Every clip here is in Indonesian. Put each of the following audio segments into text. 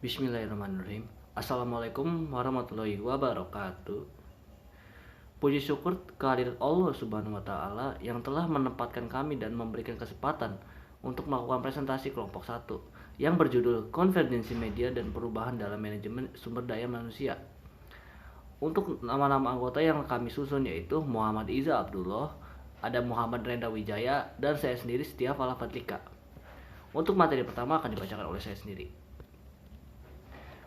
Bismillahirrahmanirrahim. Assalamualaikum warahmatullahi wabarakatuh. Puji syukur kehadirat Allah Subhanahu wa taala yang telah menempatkan kami dan memberikan kesempatan untuk melakukan presentasi kelompok 1 yang berjudul Konvergensi Media dan Perubahan dalam Manajemen Sumber Daya Manusia. Untuk nama-nama anggota yang kami susun yaitu Muhammad Iza Abdullah, ada Muhammad Renda Wijaya, dan saya sendiri Setia Fala Fatlika. Untuk materi pertama akan dibacakan oleh saya sendiri.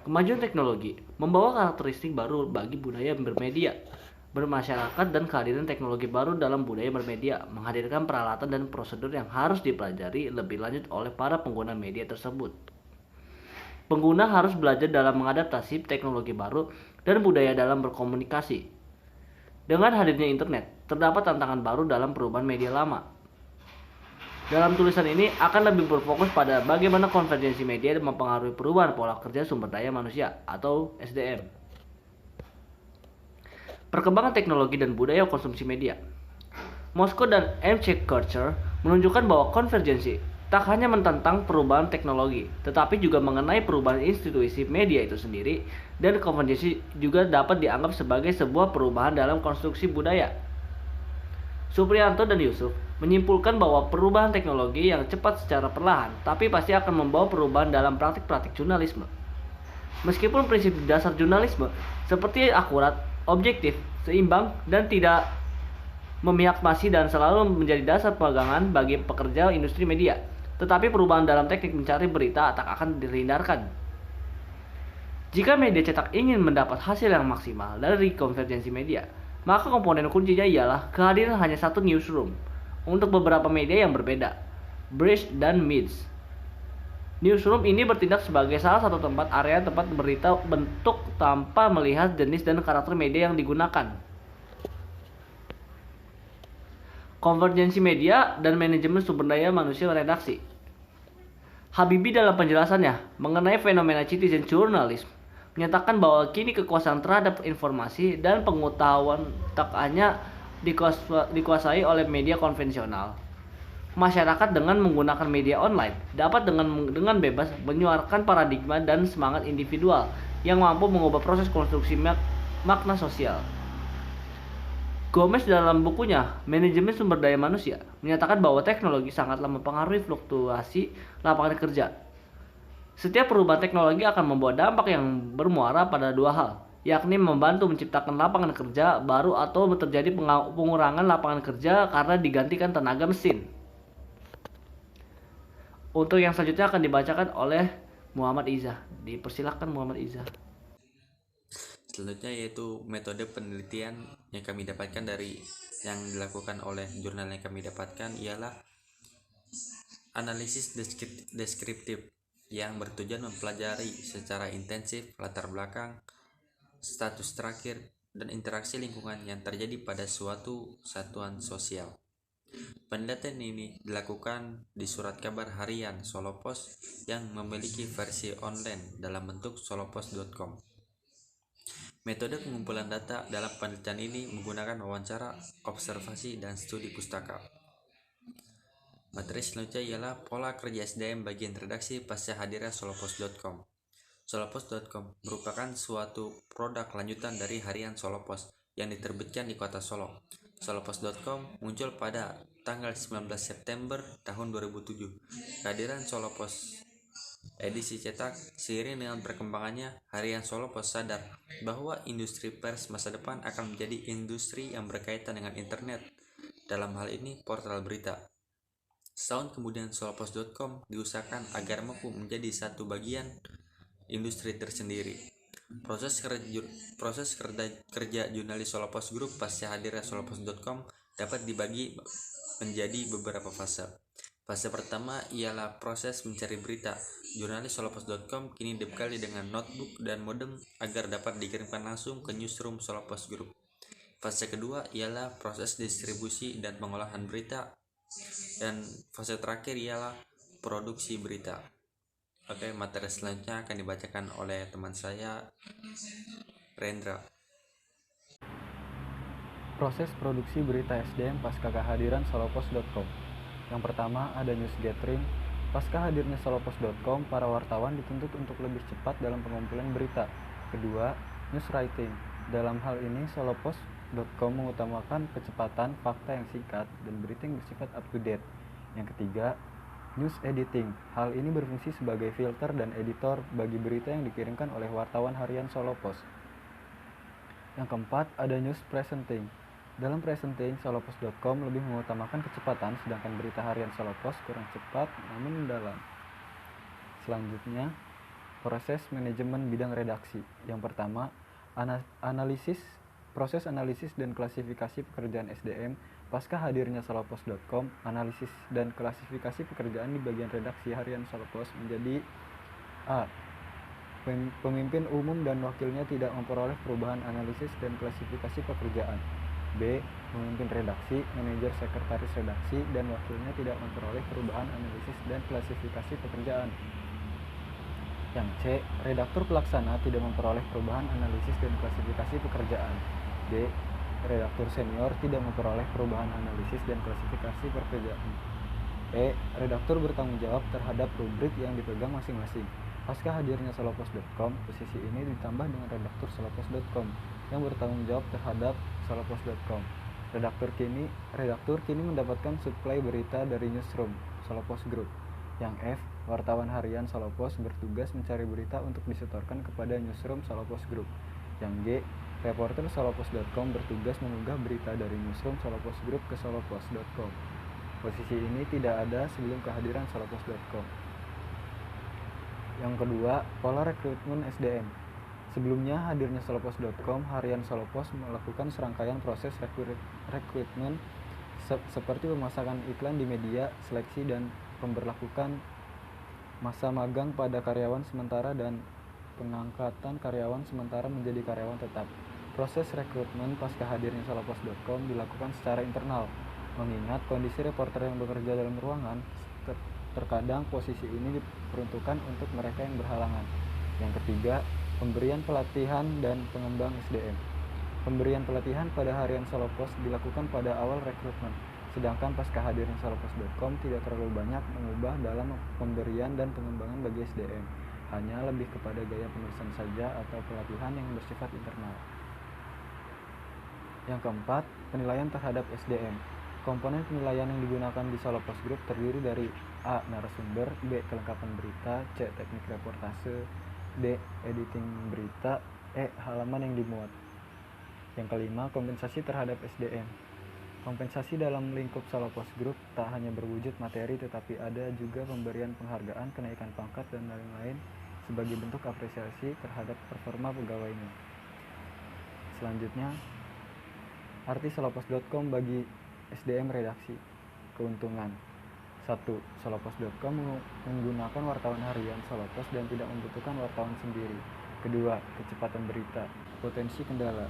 Kemajuan teknologi membawa karakteristik baru bagi budaya bermedia, bermasyarakat, dan kehadiran teknologi baru dalam budaya bermedia menghadirkan peralatan dan prosedur yang harus dipelajari lebih lanjut oleh para pengguna media tersebut. Pengguna harus belajar dalam mengadaptasi teknologi baru dan budaya dalam berkomunikasi. Dengan hadirnya internet, terdapat tantangan baru dalam perubahan media lama. Dalam tulisan ini akan lebih berfokus pada bagaimana konvergensi media mempengaruhi perubahan pola kerja sumber daya manusia atau SDM. Perkembangan teknologi dan budaya konsumsi media. Moskow dan MC Culture menunjukkan bahwa konvergensi tak hanya menentang perubahan teknologi, tetapi juga mengenai perubahan institusi media itu sendiri, dan konvergensi juga dapat dianggap sebagai sebuah perubahan dalam konstruksi budaya. Supriyanto dan Yusuf menyimpulkan bahwa perubahan teknologi yang cepat secara perlahan, tapi pasti akan membawa perubahan dalam praktik-praktik jurnalisme. Meskipun prinsip dasar jurnalisme seperti akurat, objektif, seimbang, dan tidak memihak masih dan selalu menjadi dasar pegangan bagi pekerja industri media, tetapi perubahan dalam teknik mencari berita tak akan dihindarkan. Jika media cetak ingin mendapat hasil yang maksimal dari konvergensi media, maka komponen kuncinya ialah kehadiran hanya satu newsroom untuk beberapa media yang berbeda, Bridge dan Mids. Newsroom ini bertindak sebagai salah satu area tempat berita bentuk tanpa melihat jenis dan karakter media yang digunakan. Konvergensi media dan manajemen sumber daya manusia redaksi. Habibie dalam penjelasannya mengenai fenomena citizen journalism menyatakan bahwa kini kekuasaan terhadap informasi dan pengetahuan tak hanya dikuasai oleh media konvensional. Masyarakat dengan menggunakan media online dapat dengan bebas menyuarakan paradigma dan semangat individual yang mampu mengubah proses konstruksi makna sosial. Gomez dalam bukunya Manajemen Sumber Daya Manusia menyatakan bahwa teknologi sangatlah mempengaruhi fluktuasi lapangan kerja. Setiap perubahan teknologi akan membawa dampak yang bermuara pada dua hal, yakni membantu menciptakan lapangan kerja baru atau terjadi pengurangan lapangan kerja karena digantikan tenaga mesin. Untuk yang selanjutnya akan dibacakan oleh Muhammad Iza. Dipersilakan Muhammad Iza. Selanjutnya yaitu metode penelitian yang kami dapatkan dari yang dilakukan oleh jurnal yang kami dapatkan ialah analisis deskriptif yang bertujuan mempelajari secara intensif latar belakang, status terakhir, dan interaksi lingkungan yang terjadi pada suatu satuan sosial. Penelitian ini dilakukan di surat kabar harian Solo Post yang memiliki versi online dalam bentuk solopos.com. Metode pengumpulan data dalam penelitian ini menggunakan wawancara, observasi, dan studi pustaka. Materi selanjutnya ialah pola kerja SDM bagian redaksi pasca hadirnya solopos.com. Solopos.com merupakan suatu produk lanjutan dari harian Solo Post yang diterbitkan di kota Solo. Solopos.com muncul pada tanggal 19 September tahun 2007. Kehadiran Solo Post edisi cetak seiring dengan perkembangannya, harian Solo Post sadar bahwa industri pers masa depan akan menjadi industri yang berkaitan dengan internet. Dalam hal ini portal berita. Setahun kemudian solopos.com diusahakan agar mampu menjadi satu bagian industri tersendiri. Proses kerja jurnalis Solopos Group pasca hadirnya solopos.com dapat dibagi menjadi beberapa fase. Fase pertama ialah proses mencari berita. Jurnalis solopos.com kini dibekali dengan notebook dan modem agar dapat dikirimkan langsung ke newsroom Solopos Group. Fase kedua ialah proses distribusi dan pengolahan berita. Dan fase terakhir ialah produksi berita. Oke, materi selanjutnya akan dibacakan oleh teman saya, Rendra. Proses produksi berita SDM pasca kehadiran solopos.com. Yang pertama ada news gathering, Pasca hadirnya solopos.com, para wartawan dituntut untuk lebih cepat dalam pengumpulan berita. Kedua, news writing. Dalam hal ini, solopos.com mengutamakan kecepatan, fakta yang singkat, dan berita yang bersifat up to date. Yang ketiga, news editing. Hal ini berfungsi sebagai filter dan editor bagi berita yang dikirimkan oleh wartawan harian Solopos. Yang keempat, ada news presenting. Dalam presenting, solopos.com lebih mengutamakan kecepatan, sedangkan berita harian Solopos kurang cepat namun mendalam. Selanjutnya, proses manajemen bidang redaksi. Yang pertama, proses analisis dan klasifikasi pekerjaan SDM. Pasca hadirnya solopos.com, analisis dan klasifikasi pekerjaan di bagian redaksi harian Solopos menjadi A. Pemimpin umum dan wakilnya tidak memperoleh perubahan analisis dan klasifikasi pekerjaan. B. Pemimpin redaksi, manajer, sekretaris redaksi, dan wakilnya tidak memperoleh perubahan analisis dan klasifikasi pekerjaan. Yang C. Redaktur pelaksana tidak memperoleh perubahan analisis dan klasifikasi pekerjaan. D. Redaktur senior tidak memperoleh perubahan analisis dan klasifikasi pekerjaan. E. Redaktur bertanggung jawab terhadap rubrik yang dipegang masing-masing. Pasca hadirnya solopos.com, posisi ini ditambah dengan redaktur solopos.com yang bertanggung jawab terhadap solopos.com. Redaktur kini mendapatkan suplai berita dari newsroom Solopos Group. Yang F. Wartawan harian Solopos bertugas mencari berita untuk disetorkan kepada newsroom Solopos Group. Yang G. Reporter solopos.com bertugas mengunggah berita dari newsroom Solopos Group ke solopos.com. Posisi ini tidak ada sebelum kehadiran solopos.com. Yang kedua, pola rekrutmen SDM. Sebelumnya hadirnya solopos.com, harian Solopos melakukan serangkaian proses rekrutmen seperti pemasangan iklan di media, seleksi dan pemberlakukan masa magang pada karyawan sementara dan pengangkatan karyawan sementara menjadi karyawan tetap. Proses rekrutmen pasca hadirnya solopos.com dilakukan secara internal, mengingat kondisi reporter yang bekerja dalam ruangan, terkadang posisi ini diperuntukkan untuk mereka yang berhalangan. Yang ketiga, pemberian pelatihan dan pengembang SDM. Pemberian pelatihan pada harian Solopos dilakukan pada awal rekrutmen, sedangkan pasca hadirnya solopos.com tidak terlalu banyak mengubah dalam pemberian dan pengembangan bagi SDM, hanya lebih kepada gaya penulisan saja atau pelatihan yang bersifat internal. Yang keempat, penilaian terhadap SDM. Komponen penilaian yang digunakan di Solopos Group terdiri dari A. Narasumber, B. Kelengkapan berita, C. Teknik reportase, D. Editing berita, E. Halaman yang dimuat. Yang kelima, kompensasi terhadap SDM. Kompensasi dalam lingkup Solopos Group tak hanya berwujud materi tetapi ada juga pemberian penghargaan, kenaikan pangkat, dan lain-lain sebagai bentuk apresiasi terhadap performa pegawainya. Selanjutnya, arti solopos.com bagi SDM redaksi. Keuntungan. 1. Solopos.com menggunakan wartawan harian Solopos dan tidak membutuhkan wartawan sendiri. Kedua, kecepatan berita. Potensi kendala.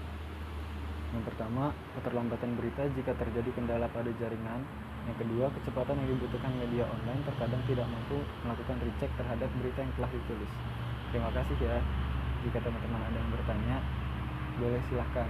Yang pertama, keterlambatan berita jika terjadi kendala pada jaringan. Yang kedua, kecepatan yang dibutuhkan media online terkadang tidak mampu melakukan recheck terhadap berita yang telah ditulis. Terima kasih ya. Jika teman-teman ada yang bertanya, boleh silahkan.